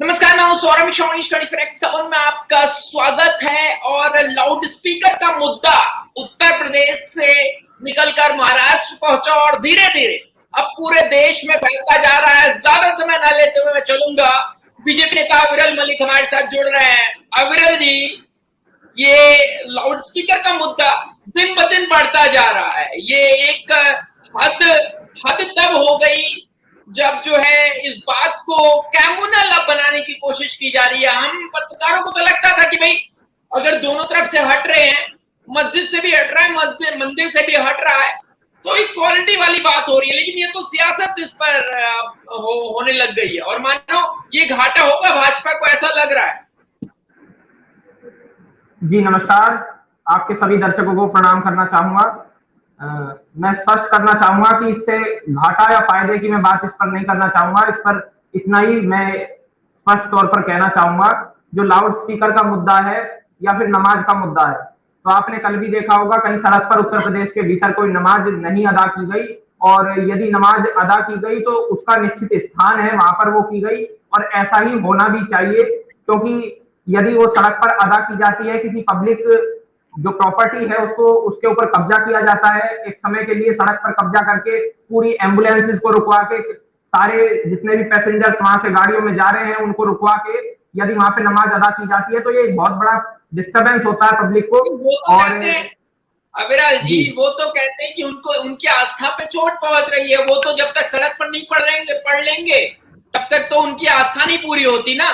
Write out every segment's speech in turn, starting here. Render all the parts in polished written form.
नमस्कार, मैं हूं सौरभ शॉनिश 24x7 में आपका स्वागत है। और लाउड स्पीकर का मुद्दा उत्तर प्रदेश से निकलकर महाराष्ट्र पहुंचा और धीरे धीरे अब पूरे देश में फैलता जा रहा है। ज्यादा समय न लेते हुए मैं चलूंगा, बीजेपी नेता अविरल मलिक हमारे साथ जुड़ रहे हैं। अविरल जी, ये लाउड स्पीकर का मुद्दा दिन ब दिन बढ़ता जा रहा है। ये एक हद हद तब हो गई जब जो है इस बात को कम्युनल अब बनाने की कोशिश की जा रही है। हम पत्रकारों को तो लगता था कि भाई अगर दोनों तरफ से हट रहे हैं, मस्जिद से भी हट रहा है, मंदिर से भी हट रहा है, तो इक्वालिटी वाली बात हो रही है। लेकिन ये तो सियासत इस पर होने लग गई है और मानो ये घाटा होगा भाजपा को, ऐसा लग रहा है। जी नमस्कार। आपके सभी दर्शकों को प्रणाम करना चाहूंगा। मैं स्पष्ट करना चाहूंगा कि इससे घाटा या फायदे की मैं बात इस पर नहीं करना चाहूंगा। इस पर इतना ही मैं स्पष्ट तौर पर कहना चाहूंगा, जो लाउड स्पीकर का मुद्दा है या फिर नमाज का मुद्दा है, तो आपने कल भी देखा होगा कहीं सड़क पर उत्तर प्रदेश के भीतर कोई नमाज नहीं अदा की गई, और यदि नमाज अदा की गई तो उसका निश्चित स्थान है, वहां पर वो की गई। और ऐसा ही होना भी चाहिए, क्योंकि यदि वो सड़क पर अदा की जाती है, किसी पब्लिक जो प्रॉपर्टी है उसको उसके ऊपर कब्जा किया जाता है एक समय के लिए, सड़क पर कब्जा करके पूरी एम्बुलेंसेस को रुकवा के, सारे जितने भी पैसेंजर्स वहां से गाड़ियों में जा रहे हैं उनको रुकवा के यदि वहां पे नमाज अदा की जाती है, तो ये एक बहुत बड़ा डिस्टर्बेंस होता है पब्लिक को। वो तो और कहते हैं अविराज जी, वो तो कहते हैं कि उनको उनकी आस्था पे चोट पहुंच रही है। वो तो जब तक सड़क पर नहीं पढ़ लेंगे तब तक तो उनकी आस्था नहीं पूरी होती ना।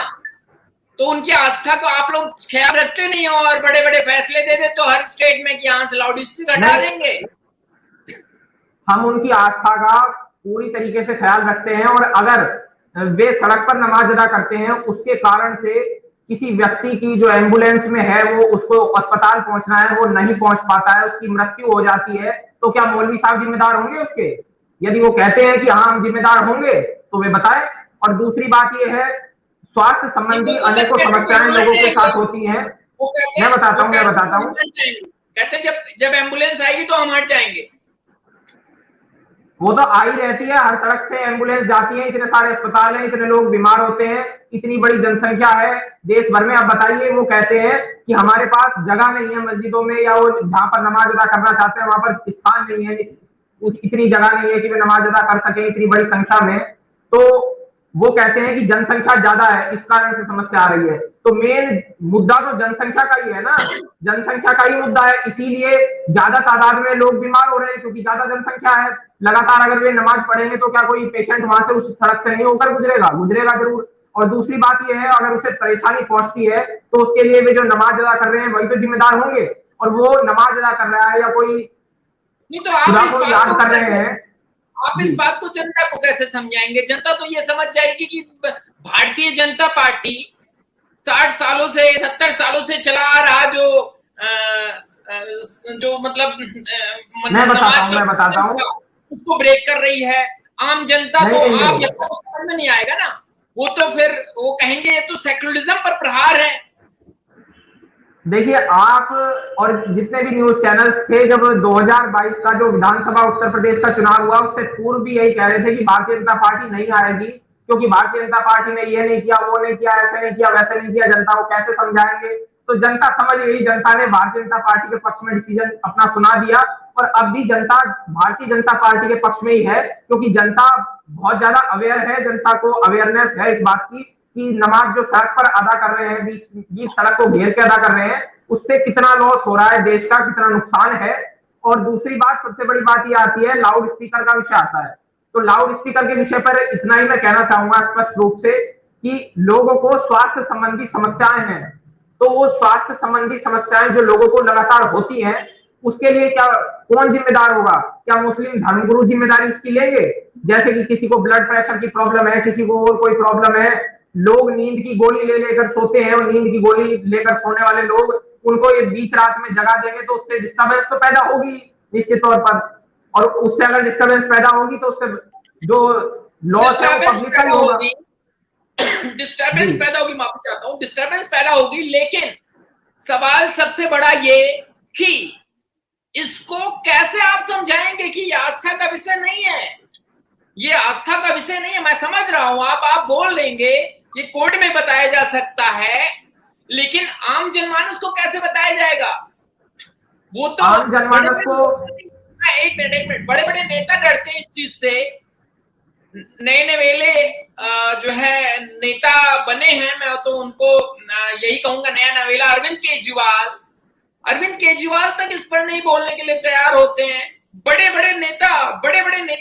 तो उनकी आस्था को आप लोग ख्याल रखते नहीं हो और बड़े बड़े फैसले दे देते तो हर स्टेट में कि यहाँ से लाउड स्पीकर हटा देंगे। हम उनकी आस्था का पूरी तरीके से ख्याल रखते हैं, और अगर वे सड़क पर नमाज अदा करते हैं, उसके कारण से किसी व्यक्ति की जो एम्बुलेंस में है वो उसको अस्पताल पहुंचना है, वो नहीं पहुंच पाता है, उसकी मृत्यु हो जाती है, तो क्या मौलवी साहब जिम्मेदार होंगे उसके? यदि वो कहते हैं कि हाँ हम जिम्मेदार होंगे तो वे बताएं। और दूसरी बात यह है, स्वास्थ्य संबंधी वो अनेकों कहते समस्याएं लोगों के साथ होती हैं। मैं बताता हूँ। कहते जब जब एम्बुलेंस आएगी तो हम हट जाएंगे। वो तो आ ही रहती है, हर सड़क से एम्बुलेंस जाती है, इतने सारे अस्पताल हैं, इतने लोग बीमार होते हैं, इतनी बड़ी जनसंख्या है देश भर में। अब बताइए, वो कहते हैं कि हमारे पास जगह नहीं है मस्जिदों में, या वो जहां पर नमाज अदा करना चाहते हैं वहां पर स्थान नहीं है, इतनी जगह नहीं है कि वे नमाज अदा कर सके इतनी बड़ी संख्या में। तो वो कहते हैं कि जनसंख्या ज्यादा है, इस कारण से समस्या आ रही है। तो मेन मुद्दा तो जनसंख्या का ही है ना, जनसंख्या का ही मुद्दा है, इसीलिए ज्यादा तादाद में लोग बीमार हो रहे हैं, क्योंकि ज्यादा जनसंख्या है। लगातार अगर वे नमाज पढ़ेंगे तो क्या कोई पेशेंट वहां से उस सड़क से नहीं होकर गुजरेगा? गुजरेगा जरूर। और दूसरी बात यह है, अगर उसे परेशानी पहुंचती है तो उसके लिए वे जो नमाज अदा कर रहे हैं वही तो जिम्मेदार होंगे। और वो नमाज अदा कर रहा है या कोई नहीं तो आप खुदा इस को बात याद को कर रहे हैं। आप इस बात को जनता को कैसे समझाएंगे? जनता तो ये समझ जाएगी कि भारतीय जनता पार्टी 60 सालों से 70 सालों से चला आ रहा जो मतलब मैं बताता हूँ। उसको ब्रेक कर रही है। आम जनता नहीं को नहीं आप नहीं जनता को समझ में नहीं आएगा ना। वो तो फिर वो कहेंगे ये तो सेक्युलरिज्म पर प्रहार है। देखिए, आप और जितने भी न्यूज चैनल्स थे, जब 2022 का जो विधानसभा उत्तर प्रदेश का चुनाव हुआ उससे पूर्व भी यही कह रहे थे कि भारतीय जनता पार्टी नहीं आएगी, क्योंकि भारतीय जनता पार्टी ने ये नहीं किया, वो नहीं किया, ऐसे नहीं किया, वैसे नहीं किया। जनता को कैसे समझाएंगे? तो जनता समझ गई, जनता ने भारतीय जनता पार्टी के पक्ष में डिसीजन अपना सुना दिया। और अब भी जनता भारतीय जनता पार्टी के पक्ष में ही है, क्योंकि जनता बहुत ज्यादा अवेयर है, जनता को अवेयरनेस है इस बात की कि नमाज जो सड़क पर अदा कर रहे हैं, बीच सड़क को घेर के अदा कर रहे हैं, उससे कितना लॉस हो रहा है देश का, कितना नुकसान है। और दूसरी बात, सबसे बड़ी बात ये आती है, लाउड स्पीकर का विषय आता है। तो लाउड स्पीकर के विषय पर इतना ही मैं कहना चाहूंगा स्पष्ट रूप से कि लोगों को स्वास्थ्य संबंधी समस्याएं हैं, तो वो स्वास्थ्य संबंधी समस्याएं जो लोगों को लगातार होती हैं, उसके लिए क्या कौन जिम्मेदार होगा? क्या मुस्लिम धर्मगुरु जिम्मेदारी उसकी लेंगे? जैसे कि किसी को ब्लड प्रेशर की प्रॉब्लम है, किसी को और कोई प्रॉब्लम है, लोग नींद की गोली ले लेकर सोते हैं, और नींद की गोली लेकर सोने वाले लोग, उनको ये बीच रात में जगा देंगे तो उससे डिस्टर्बेंस तो पैदा होगी निश्चित तौर पर। और उससे अगर डिस्टर्बेंस पैदा होगी तो उससे जो लॉस है वो पब्लिक का ही होगा। डिस्टर्बेंस पैदा होगी, माफी चाहता हूँ, डिस्टर्बेंस पैदा होगी। लेकिन सवाल सबसे बड़ा ये कि इसको कैसे आप समझाएंगे कि ये आस्था का विषय नहीं है। ये आस्था का विषय नहीं है। मैं समझ रहा हूं आप बोल देंगे ये कोर्ट में बताया जा सकता है, लेकिन आम जनमानस को कैसे बताया जाएगा? वो तो आम बड़े जनमानस को बड़े, एक मिनट, बड़े बड़े नेता डरते हैं इस चीज से। नए नवेले जो है नेता बने हैं, मैं तो उनको यही कहूंगा, नया नवेला अरविंद केजरीवाल तक इस पर नहीं बोलने के लिए तैयार होते हैं। बड़े बड़े नेता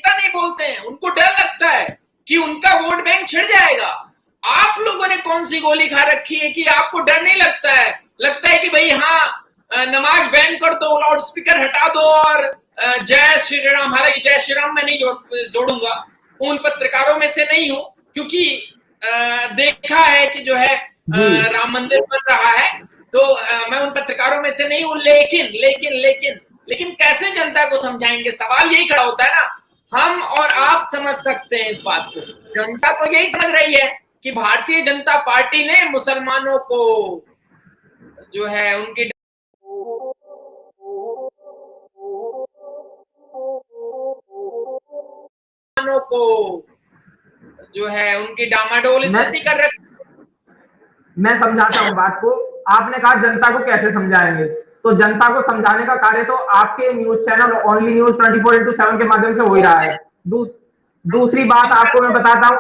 नहीं बोलते हैं, उनको डर लगता है कि उनका वोट बैंक छिड़ जाएगा। आप लोगों ने कौन सी गोली खा रखी है कि आपको डर नहीं लगता है? लगता है कि भाई हाँ, नमाज बैन कर दो, लाउड स्पीकर हटा दो और जय श्री राम। हालांकि जय श्री राम मैं नहीं जोड़ूंगा, उन पत्रकारों में से नहीं हूं, क्योंकि देखा है कि जो है राम मंदिर बन रहा है, तो मैं उन पत्रकारों में से नहीं हूं। लेकिन कैसे जनता को समझाएंगे? सवाल यही खड़ा होता है ना। हम और आप समझ सकते हैं इस बात को, जनता तो यही समझ रही है कि भारतीय जनता पार्टी ने मुसलमानों को जो है उनकी डामाडोल स्थिति कर रखी। मैं समझाता हूं बात को। आपने कहा जनता को कैसे समझाएंगे, तो जनता को समझाने का कार्य तो आपके न्यूज चैनल ओनली न्यूज 24/7 के माध्यम से हो ही रहा है। दूसरी बात आपको मैं बताता हूं,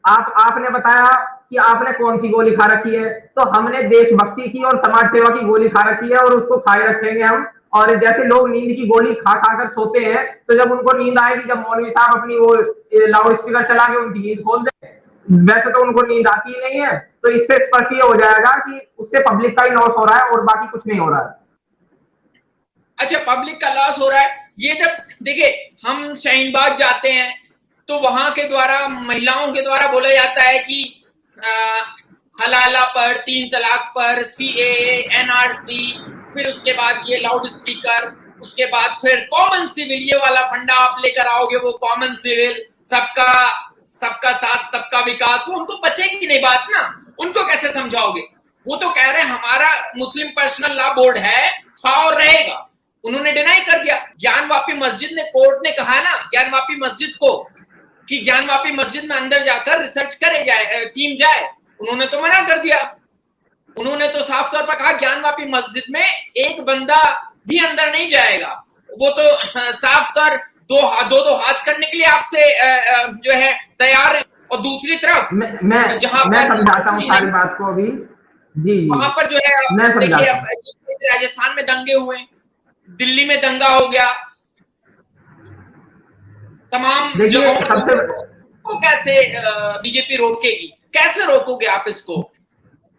आपने बताया कि आपने कौन सी गोली खा रखी है, तो हमने देशभक्ति की और समाज सेवा की गोली खा रखी है और उसको खाए रखेंगे हम। और जैसे लोग नींद की गोली खा खा कर सोते हैं, तो जब उनको नींद आएगी, जब मौलवी साहब अपनी वो लाउड स्पीकर चला के उनकी नींद खोल दे, वैसे तो उनको नींद आती ही नहीं है, तो इससे स्पष्ट ये हो जाएगा कि उससे पब्लिक का ही लॉस हो रहा है और बाकी कुछ नहीं हो रहा है। अच्छा, पब्लिक का लॉस हो रहा है। ये जब देखिए हम शाहीनबाग जाते हैं तो वहां के द्वारा, महिलाओं के द्वारा बोला जाता है कि हलाला पर, 3 तलाक पर, सीएए, एनआरसी, फिर उसके बाद ये लाउड स्पीकर, उसके बाद फिर कॉमन सिविल, ये वाला फंडा आप लेकर आओगे, वो कॉमन सिविल, सबका साथ सबका विकास, वो उनको बचेगी नहीं बात ना। उनको कैसे समझाओगे? वो तो कह रहे हैं हमारा मुस्लिम पर्सनल लॉ बोर्ड है, था और रहेगा। उन्होंने डिनाई कर दिया। ज्ञानवापी मस्जिद ने, कोर्ट ने कहा ना ज्ञानवापी मस्जिद को कि ज्ञानवापी मस्जिद में अंदर जाकर रिसर्च करे जाए, टीम जाए, उन्होंने तो मना कर दिया। उन्होंने तो साफ तौर पर कहा ज्ञानवापी मस्जिद में एक बंदा भी अंदर नहीं जाएगा। वो तो साफ तौर दो हाथ करने के लिए आपसे जो है तैयार है। और दूसरी तरफ मैं समझाता हूँ सारी बात को अभी। जी वहां पर जो है, देखिए राजस्थान में दंगे हुए, दिल्ली में दंगा हो गया, तमाम जगहों को कैसे बीजेपी रोकेगी? कैसे रोकोगे आप इसको?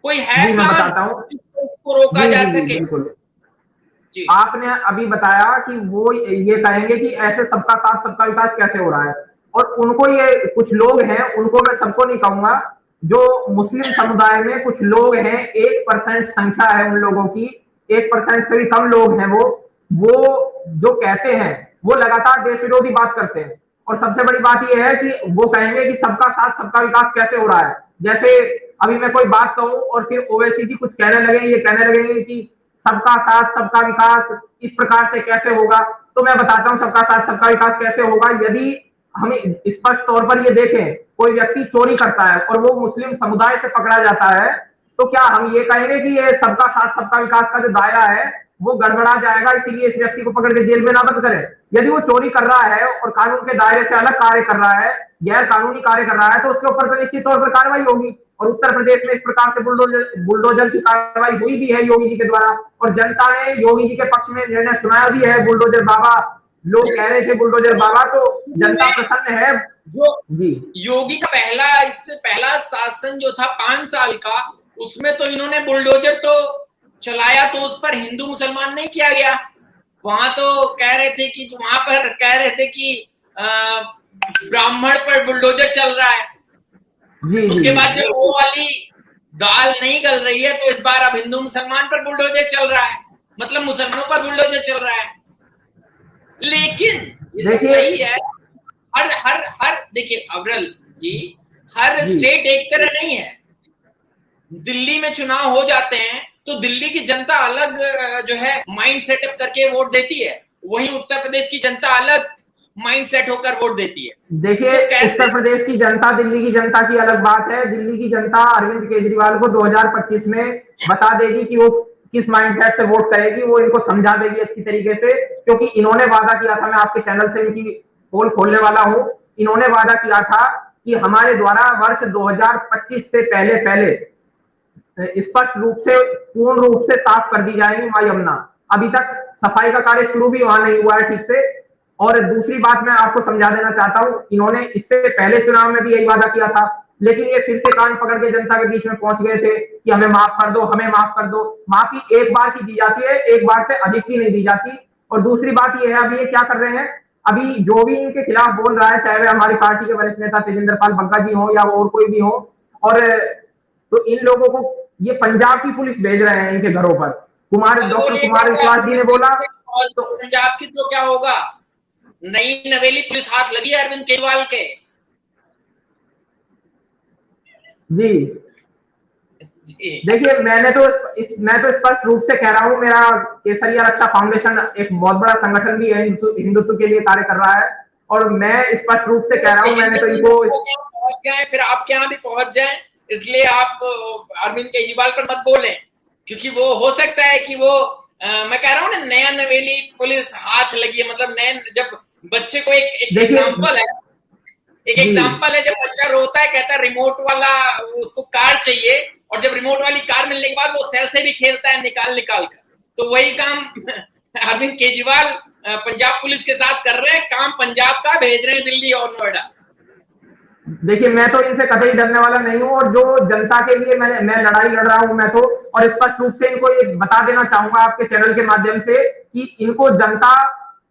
कोई है प्लान इसको रोका जा सके? जी। आपने अभी बताया कि वो ये कहेंगे कि ऐसे सबका साथ सबका विकास कैसे हो रहा है, और उनको ये कुछ लोग हैं, उनको मैं सबको नहीं कहूंगा, जो मुस्लिम समुदाय में कुछ लोग हैं, 1% संख्या है उन लोगों की, 1% से भी कम लोग हैं, वो जो कहते हैं वो लगातार देश विरोधी बात करते हैं। और सबसे बड़ी बात यह है कि वो कहेंगे कि सबका साथ सबका विकास कैसे हो रहा है। जैसे अभी मैं कोई बात कहूं और फिर ओवैसी जी कुछ कहने लगे, ये कहने लगेंगे कि सबका साथ सबका विकास इस प्रकार से कैसे होगा। तो मैं बताता हूं सबका साथ सबका विकास कैसे होगा। यदि हम स्पष्ट तौर पर ये देखें, कोई व्यक्ति चोरी करता है और वो मुस्लिम समुदाय से पकड़ा जाता है, तो क्या हम ये कहेंगे कि ये सबका साथ सबका विकास का जो दायरा है वो गड़बड़ा जाएगा, इसीलिए इस व्यक्ति को पकड़ के जेल में ना बंद करें? यदि वो चोरी कर रहा है और कानून के दायरे से अलग कार्य कर रहा है, गैर कानूनी कार्य कर रहा है, तो उसके ऊपर तो निश्चित तौर पर कार्रवाई होगी। और उत्तर प्रदेश में इस प्रकार से बुलडोजर की कार्रवाई हुई भी है योगी जी के द्वारा, और जनता ने योगी जी के पक्ष में निर्णय सुनाया भी है। बुलडोजर बाबा, लोग कह रहे थे बुलडोजर बाबा, तो जनता प्रसन्न है। जो जी योगी का इससे पहला शासन जो था 5 साल का, उसमें तो इन्होंने बुलडोजर तो चलाया, तो उस पर हिंदू मुसलमान नहीं किया गया। वहां तो कह रहे थे कि वहां पर कह रहे थे कि ब्राह्मण पर बुलडोजर चल रहा है। उसके बाद जब वो वाली दाल नहीं गल रही है, तो इस बार अब हिंदू मुसलमान पर बुलडोजर चल रहा है, मतलब मुसलमानों पर बुलडोजर चल रहा है। लेकिन ये सब सही है। हर देखिए अवरल जी, हर स्टेट एक तरह नहीं है। दिल्ली में चुनाव हो जाते हैं तो दिल्ली की जनता अलग जो है माइंड सेटअप करके वोट देती है, वहीं उत्तर प्रदेश की जनता अलग माइंड सेट होकर वोट देती है। देखिए, तो कैसे? उत्तर प्रदेश की जनता, दिल्ली की जनता की अलग बात है। दिल्ली की जनता अरविंद केजरीवाल को 2025 में बता देगी कि वो किस माइंडसेट से वोट करेगी, वो इनको समझा देगी अच्छी तरीके से, क्योंकि इन्होंने वादा किया था, मैं आपके चैनल से इनकी पोल खोलने वाला हूं, इन्होंने वादा किया था कि हमारे द्वारा वर्ष 2025 से पहले पहले स्पष्ट रूप से, पूर्ण रूप से साफ कर दी जाएगी मां यमुना। अभी तक सफाई का कार्य शुरू भी वहां नहीं हुआ है ठीक से। और दूसरी बात मैं आपको समझा देना चाहता हूं, इन्होंने इससे पहले चुनाव में भी यही वादा किया था, लेकिन ये फिर से कान पकड़ के जनता के बीच में पहुंच गए थे कि हमें माफ कर दो, हमें माफ कर दो। माफी एक बार की दी जाती है, एक बार से अधिक की नहीं दी जाती। और दूसरी बात ये है, अभी ये क्या कर रहे हैं, अभी जो भी इनके खिलाफ बोल रहा है, चाहे वे हमारी पार्टी के वरिष्ठ नेता तेजिंदर पाल बग्गा जी हो या और कोई भी हो, और तो इन लोगों को ये पंजाब की पुलिस भेज रहे हैं इनके घरों पर। डॉक्टर कुमार विश्वास जी ने बोला तो पंजाब की तो क्या होगा, नई नवेली पुलिस हाथ लगी है अरविंद केजरीवाल के। जी देखिए, मैं तो स्पष्ट रूप से कह रहा हूं, मेरा केसरिया रक्षा फाउंडेशन एक बहुत बड़ा संगठन भी है, हिंदुत्व के लिए कार्य कर रहा है, और मैं स्पष्ट रूप से कह रहा हूं, मैंने तो इनको पहुंच गए, फिर आपके यहाँ भी पहुंच जाए, इसलिए आप अरविंद केजरीवाल पर मत बोले, क्योंकि वो हो सकता है कि वो मैं कह रहा हूँ ना, नया नवेली पुलिस हाथ लगी है, मतलब नए, जब बच्चे को एक एग्जाम्पल है, जब बच्चा रोता है, कहता है रिमोट वाला उसको कार चाहिए, और जब रिमोट वाली कार मिलने के बाद वो सेल से भी खेलता है निकाल कर। तो वही काम अरविंद केजरीवाल पंजाब पुलिस के साथ कर रहे हैं, काम पंजाब का भेज रहे हैं दिल्ली और नोएडा। देखिए, मैं तो इनसे कतई डरने वाला नहीं हूं, और जो जनता के लिए मैं लड़ाई लड़ रहा हूं, मैं तो, और स्पष्ट रूप से इनको ये बता देना चाहूंगा आपके चैनल के माध्यम से कि इनको जनता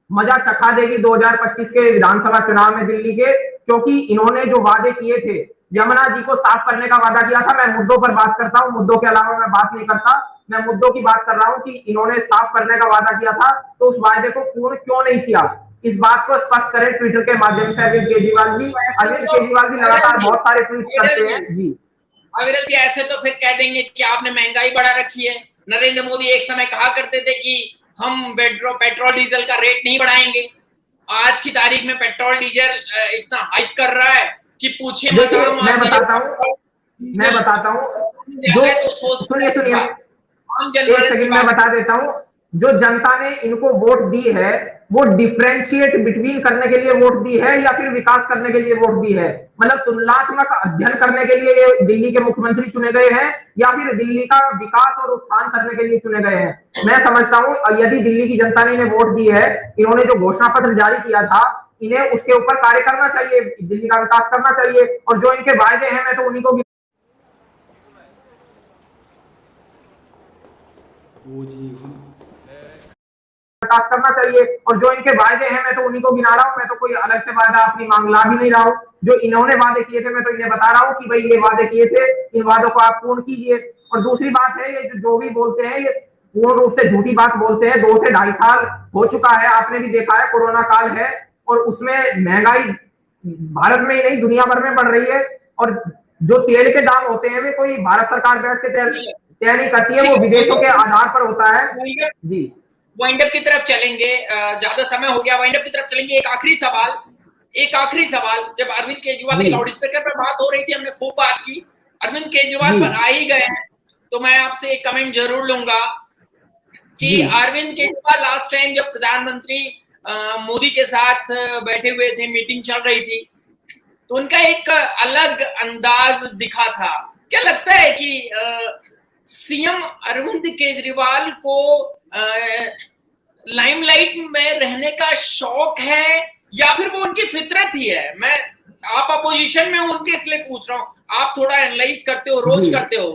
मजा चखा देगी 2025 के विधानसभा चुनाव में दिल्ली के, क्योंकि इन्होंने जो वादे किए थे, यमुना जी को साफ करने का वादा किया था। मैं मुद्दों पर बात करता हूं, मुद्दों के अलावा मैं बात नहीं करता, मैं मुद्दों की बात कर रहा हूं कि इन्होंने साफ करने का वादा किया था, तो उस वादे को पूर्ण क्यों नहीं किया, इस बात को स्पष्ट करें ट्विटर के माध्यम से अरविंद केजरीवाल जी। अरविंद केजरीवाल जी लगातार बहुत सारे ट्वीट करते हैं जी। अविरल जी, ऐसे तो फिर कह देंगे कि आपने महंगाई बढ़ा रखी है। नरेंद्र मोदी एक समय कहा करते थे कि हम पेट्रोल डीजल का रेट नहीं बढ़ाएंगे, आज की तारीख में पेट्रोल डीजल इतना हाइक कर रहा है कि पूछिए मत। मैं बताता हूँ जो, सुनिए, मैं बता देता हूँ, जो जनता ने इनको वोट दी है, वो डिफरेंशिएट बिटवीन करने के लिए वोट दी है या फिर विकास करने के लिए वोट दी है, मतलब तुलनात्मक अध्ययन करने के लिए ये दिल्ली के मुख्यमंत्री चुने गए हैं या फिर दिल्ली का विकास और उत्थान करने के लिए चुने गए हैं। मैं समझता हूं, यदि दिल्ली की जनता ने इन्हें वोट दी है, इन्होंने जो घोषणा पत्र जारी किया था, इन्हें उसके ऊपर कार्य करना चाहिए, दिल्ली का विकास करना चाहिए, और जो इनके वायदे हैं, मैं तो उन्हीं को विकास करना चाहिए, और जो इनके वायदे हैं, मैं तो उन्हीं को गिना रहा हूं, मैं तो कोई अलग से वादा अपनी मांग ला भी नहीं रहा हूं। जो इन्होंने वादे किए थे, मैं तो इन्हें बता रहा हूं कि भाई ये वादे किए थे, इन वादों को आप पूर्ण कीजिए। और दूसरी बात है, ये जो भी बोलते हैं, ये पूर्ण रूप से झूठी बात बोलते हैं। 2 से 2.5 साल हो चुका है, आपने भी देखा है, कोरोना काल है, और उसमें महंगाई भारत में ही नहीं दुनिया भर में बढ़ रही है, और जो तेल के दाम होते हैं, वे कोई भारत सरकार बैठ के तय नहीं करती है, वो विदेशों के आधार पर होता है जी। वाइंड अप की तरफ चलेंगे, ज्यादा समय हो गया, वाइंड अप की तरफ चलेंगे। एक आखिरी सवाल, जब अरविंद केजरीवाल की लाउड स्पीकर पर बात हो रही थी, हमने खूब बात की, अरविंद केजरीवाल पर आ ही गए हैं, तो मैं आपसे एक कमेंट जरूर लूंगा कि अरविंद केजरीवाल लास्ट टाइम जब प्रधानमंत्री मोदी के साथ बैठे हुए थे, मीटिंग चल रही थी, तो उनका एक अलग अंदाज दिखा था। क्या लगता है कि सीएम अरविंद केजरीवाल को लाइमलाइट में रहने का शौक है या फिर वो उनकी फितरत ही है? आप अपोजिशन में उनके इसलिए पूछ रहा हूँ, आप थोड़ा एनालाइज करते हो, रोज करते हो।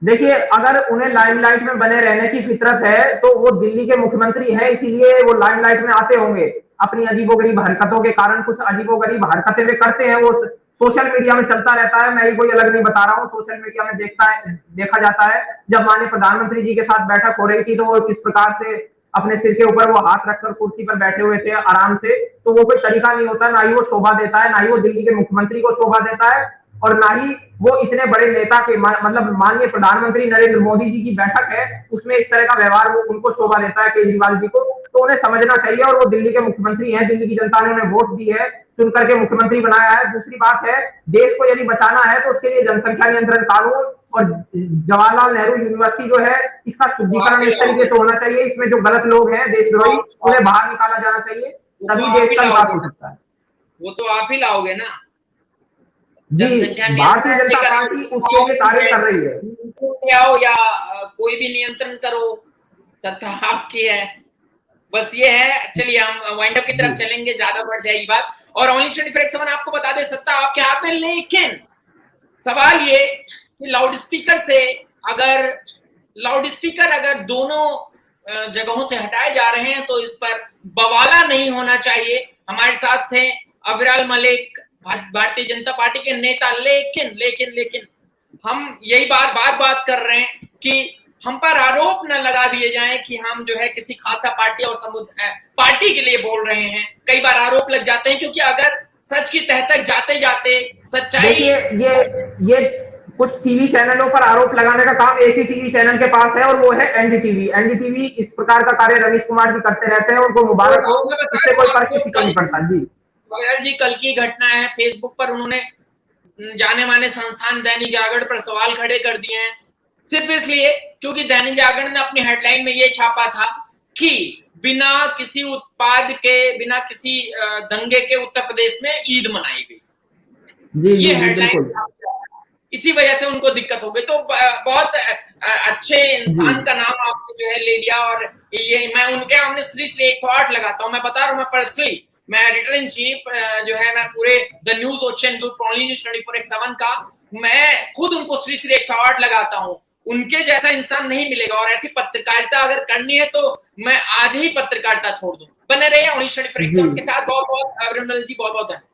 देखिए, अगर उन्हें लाइमलाइट में बने रहने की फितरत है, तो वो दिल्ली के मुख्यमंत्री हैं, इसीलिए वो लाइमलाइट में आते होंगे। अपनी अजीबोगरीब हरकतों के कारण कुछ अजीबोगरीब हरकतें वे करते हैं, वो सोशल मीडिया में चलता रहता है, मैं ही कोई अलग नहीं बता रहा हूँ, सोशल मीडिया में देखा जाता है। जब माननीय प्रधानमंत्री जी के साथ बैठक हो रही थी, तो वो किस प्रकार से अपने सिर के ऊपर वो हाथ रखकर कुर्सी पर बैठे हुए थे आराम से, तो वो कोई तरीका नहीं होता, ना ही वो शोभा देता है, ना ही वो दिल्ली के मुख्यमंत्री को शोभा देता है, और ना ही वो इतने बड़े नेता के मतलब माननीय प्रधानमंत्री नरेंद्र मोदी जी की बैठक है, उसमें इस तरह का व्यवहार वो उनको शोभा देता है केजरीवाल जी को। तो उन्हें समझना चाहिए। और वो दिल्ली के मुख्यमंत्री हैं, दिल्ली की जनता ने उन्हें वोट दी है, चुन करके मुख्यमंत्री बनाया है। दूसरी बात है, देश को यदि बचाना है तो उसके लिए जनसंख्या नियंत्रण कानून और जवाहरलाल नेहरू यूनिवर्सिटी जो है, इसका शुद्धिकरण इस तरीके से होना चाहिए, इसमें जो गलत लोग हैं देशद्रोही उन्हें बाहर निकाला जाना चाहिए, तभी देश का विकास हो सकता है। वो तो आप ही लाओगे ना। जी, भारतीय जनता पार्टी उसके लिए कार्य कर रही है। आओ या कोई भी नियंत्रण करो, सत्ता आपकी है। बस ये है। चलिए हम वाइंड अप की तरफ चलेंगे, ज्यादा बढ़ जाएगी बात। और ओनली स्टडी फॉर एक्स आपको बता दे, सत्ता आपके हाथ में, लेकिन सवाल ये कि लाउड स्पीकर अगर दोनों जगहों से हटाए जा रहे हैं तो इस पर बवाला नहीं होना चाहिए। हमारे साथ थे अविरल मलिक, भारतीय जनता पार्टी के नेता। लेकिन हम यही बात कर रहे हैं कि हम पर आरोप न लगा दिए जाएं कि हम जो है किसी खासा पार्टी और पार्टी के लिए बोल रहे हैं। कई बार आरोप लग जाते हैं, क्योंकि अगर सच की तह तक जाते जाते सच्चाई, ये कुछ टीवी चैनलों पर आरोप लगाने का काम एक ही टीवी चैनल के पास है, और वो है एनडीटीवी। एनडीटीवी इस प्रकार का कार्य रवीश कुमार जी करते रहते हैं, उनको मुबारक हो, इससे कोई फर्क किसी को नहीं पड़ता। जी कल की घटना है, फेसबुक पर उन्होंने जाने माने संस्थान दैनिक जागरण पर सवाल खड़े कर दिए हैं, सिर्फ इसलिए क्योंकि दैनिक जागरण ने अपनी हेडलाइन में ये छापा था कि बिना किसी उत्पाद के, बिना किसी दंगे के उत्तर प्रदेश में ईद मनाई गई। ये हेडलाइन, इसी वजह से उनको दिक्कत हो गई। तो बहुत अच्छे इंसान का नाम आपने जो है ले लिया, और ये मैं उनके सामने श्री 108 लगाता हूँ। मैं बता रहा हूँ, मैं पर्सनली, मैं एडिटर इन चीफ जो है, मैं पूरे the news ocean group only news 24x7 का, मैं खुद उनको श्री 108 लगाता हूँ। उनके जैसा इंसान नहीं मिलेगा, और ऐसी पत्रकारिता अगर करनी है तो मैं आज ही पत्रकारिता छोड़ दूं। बने रहिए ओनली 24x7 के साथ। बहुत बहुत अविरल जी, बहुत बहुत धन्यवाद।